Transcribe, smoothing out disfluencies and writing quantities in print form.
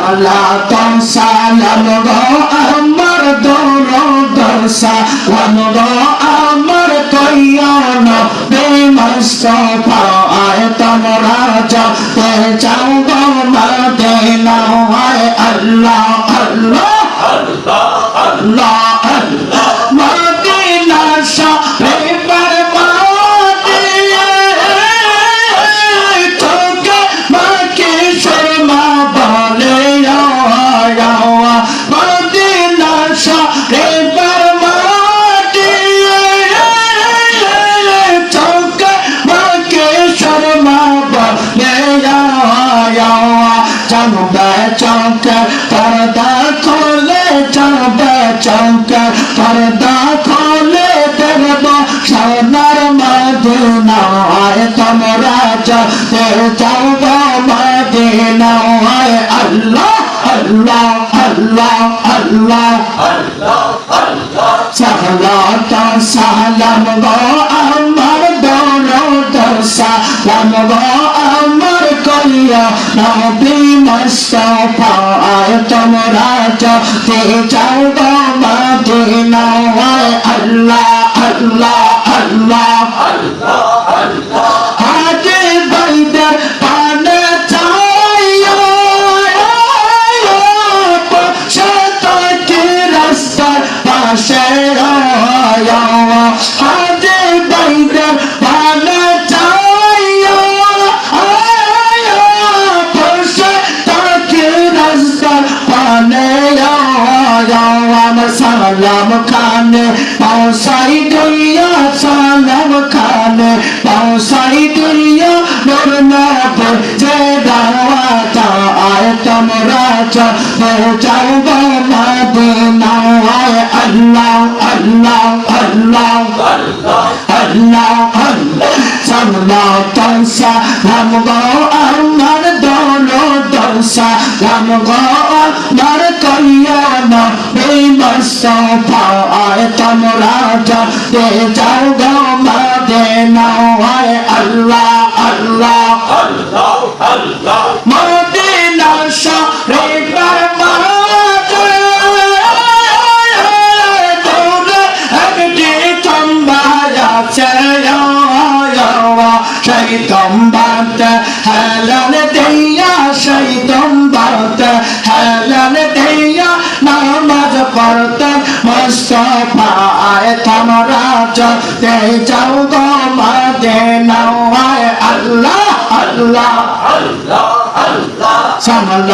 সালাতন সালাম গো আমার দরুদ সালাম গো আমার কইয়ন বেমুস্তাফা আয় তোমরা যাতে চাও গো মদিনা আয় আল্লাহ আল্লাহ আল্লাহ আল্লাহ আল্লাহ মদিনা শরীফের মদিনা তোকে মাকে শর্মা বলে মদিনা শরীফের মদিনা তোকে মাকে শর্মা বলে জানবে চৌকে পর্দা খোলে জানবে চৌকে পর্দা খোলে দেব সোনার মদিনায় তোমরা যাতে চাও গো মদিনায় আল্লাহ আল্লাহ আল্লাহ আল্লাহ আল্লাহ আল্লাহ সালাত সালাম গো আমার দরুদ সালাম গো আমার কইয়া নবী মুস্তাফা আয় তোমরা যাতে চাও গো মদিনায় আল্লাহ আল্লাহ আল্লাহ আল্লাহ আল্লাহ হাজে বাইদের পানে চাইয়া শতকে রাস্তার পাশে হাজে বাইদের পানে চাইয়া শতকে রাস্তার পানে আমার সালাম খানে পাউসাই দুনিয়া সালাম খানে পাউসাই দুনিয়া নূর নবী যে দাওয়াত আয় তোমরা যাতে চাও গো মদিনায় আল্লাহ আল্লাহ আল্লাহ আল্লাহ আল্লাহ আল্লাহ সালাত সালাম গো আমার দরুদ সালাম গো আমার কইয়ন মুস্তাফা আয় তোমরা যাতে চাও গো মদিনায় আল্লাহ আল্লাহ আল্লাহ আল্লাহ মদিনা শরীফের মদিনা একটি তম্বা আছে সেই তম্বাতে হেলাল দিয়া সেই তম্বাতে হেলাল দিয়া নামাজ পড়তে মুস্তাফা আয় তোমরা যাতে চাও গো মদিনায় আল্লাহ আল্লাহ আল্লাহ আল্লাহ সালাত